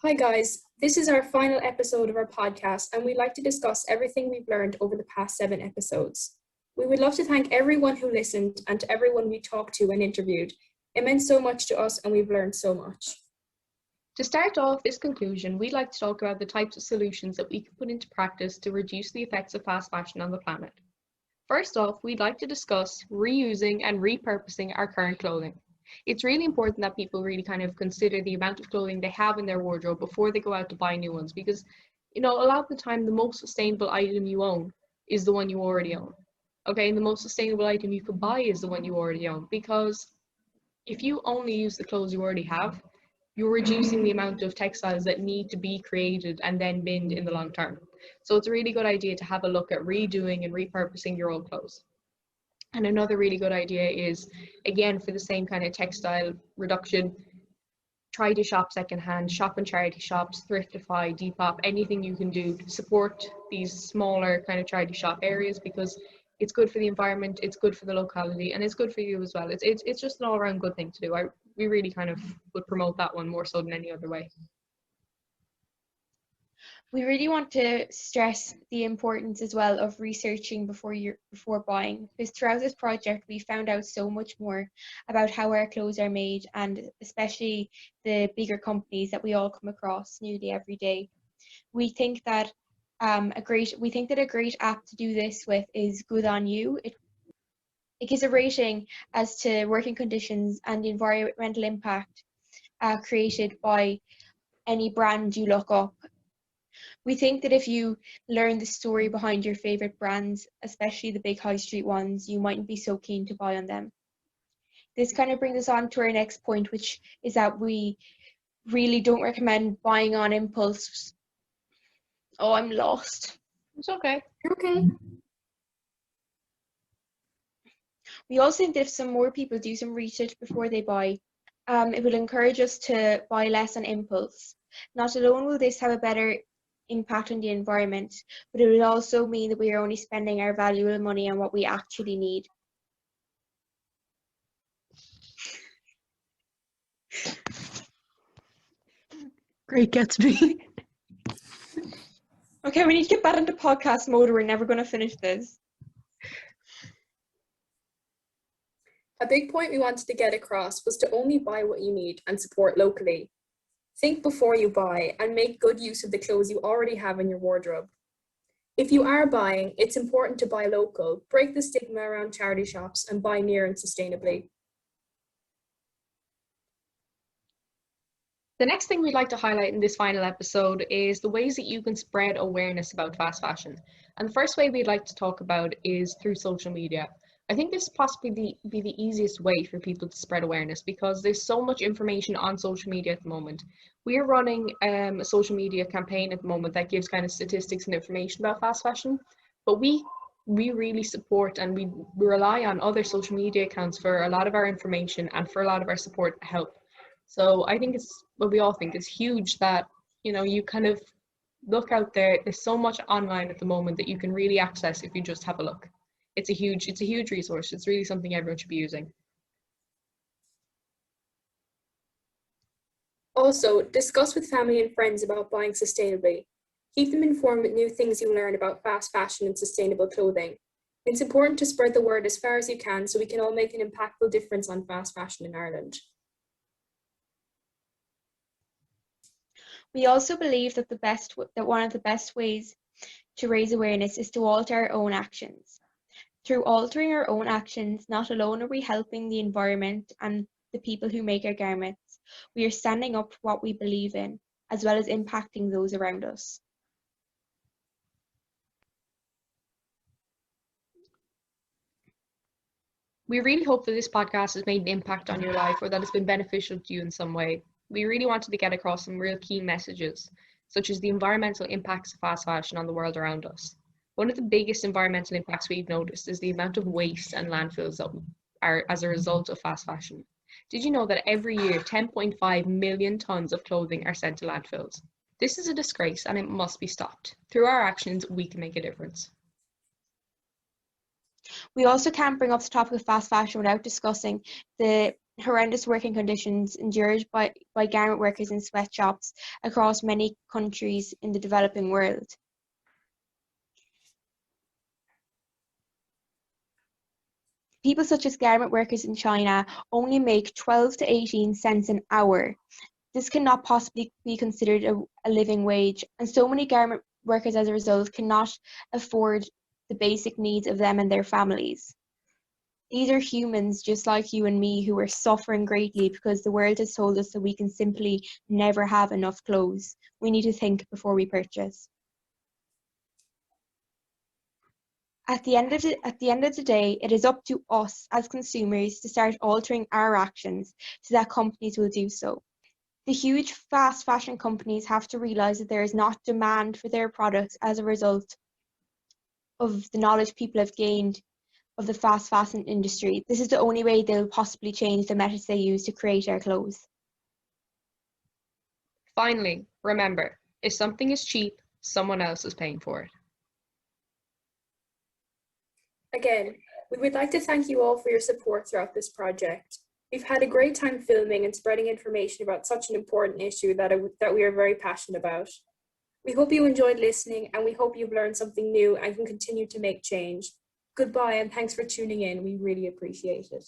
Hi guys, this is our final episode of our podcast and we'd like to discuss everything we've learned over the past 7 episodes. We would love to thank everyone who listened and to everyone we talked to and interviewed. It meant so much to us and we've learned so much. To start off this conclusion, we'd like to talk about the types of solutions that we can put into practice to reduce the effects of fast fashion on the planet. First off, we'd like to discuss reusing and repurposing our current clothing. It's really important that people really kind of consider the amount of clothing they have in their wardrobe before they go out to buy new ones, because a lot of the time the most sustainable item you own is the one you already own. Okay, and the most sustainable item you could buy is the one you already own, because if you only use the clothes you already have, you're reducing the amount of textiles that need to be created and then binned in the long term. So it's a really good idea to have a look at redoing and repurposing your old clothes. And another really good idea is, again, for the same kind of textile reduction, try to shop secondhand, shop in charity shops, Thriftify, Depop, anything you can do to support these smaller kind of charity shop areas, because it's good for the environment, it's good for the locality, and it's good for you as well. It's just an all-around good thing to do. We really kind of would promote that one more so than any other way. We really want to stress the importance as well of researching before buying, because throughout this project we found out so much more about how our clothes are made, and especially the bigger companies that we all come across nearly every day. We think that a great app to do this with is Good On You. It gives a rating as to working conditions and the environmental impact created by any brand you look up. We think that if you learn the story behind your favorite brands, especially the big high street ones, you mightn't be so keen to buy on them. This kind of brings us on to our next point, which is that we really don't recommend buying on impulse. Oh, I'm lost. It's okay. You're okay. We also think that if some more people do some research before they buy, it will encourage us to buy less on impulse. Not alone will this have a better impact on the environment, but it will also mean that we are only spending our valuable money on what we actually need. Great Gatsby. Okay, we need to get back into podcast mode or we're never going to finish this. A big point we wanted to get across was to only buy what you need and support locally. Think before you buy and make good use of the clothes you already have in your wardrobe. If you are buying, it's important to buy local, break the stigma around charity shops, and buy near and sustainably. The next thing we'd like to highlight in this final episode is the ways that you can spread awareness about fast fashion. And the first way we'd like to talk about is through social media. I think this possibly be the easiest way for people to spread awareness, because there's so much information on social media at the moment. We are running a social media campaign at the moment that gives kind of statistics and information about fast fashion, but we really support and we rely on other social media accounts for a lot of our information and for a lot of our support and help. So I think it's what we all think is huge that, you kind of look out there. There's so much online at the moment that you can really access if you just have a look. It's a huge resource. It's really something everyone should be using. Also, discuss with family and friends about buying sustainably. Keep them informed with new things you learn about fast fashion and sustainable clothing. It's important to spread the word as far as you can so we can all make an impactful difference on fast fashion in Ireland. We also believe that one of the best ways to raise awareness is to alter our own actions. Through altering our own actions, not alone are we helping the environment and the people who make our garments, we are standing up for what we believe in, as well as impacting those around us. We really hope that this podcast has made an impact on your life, or that it's been beneficial to you in some way. We really wanted to get across some real key messages, such as the environmental impacts of fast fashion on the world around us. One of the biggest environmental impacts we've noticed is the amount of waste and landfills that are as a result of fast fashion. Did you know that every year 10.5 million tons of clothing are sent to landfills? This is a disgrace and it must be stopped. Through our actions, we can make a difference. We also can't bring up the topic of fast fashion without discussing the horrendous working conditions endured by garment workers in sweatshops across many countries in the developing world. People such as garment workers in China only make 12 to 18 cents an hour. This cannot possibly be considered a living wage, and so many garment workers as a result cannot afford the basic needs of them and their families. These are humans just like you and me who are suffering greatly because the world has told us that we can simply never have enough clothes. We need to think before we purchase. At the end of the day, it is up to us as consumers to start altering our actions so that companies will do so. The huge fast fashion companies have to realise that there is not demand for their products as a result of the knowledge people have gained of the fast fashion industry. This is the only way they'll possibly change the methods they use to create our clothes. Finally, remember, if something is cheap, someone else is paying for it. Again, we would like to thank you all for your support throughout this project. We've had a great time filming and spreading information about such an important issue that we are very passionate about. We hope you enjoyed listening, and we hope you've learned something new and can continue to make change. Goodbye, and thanks for tuning in. We really appreciate it.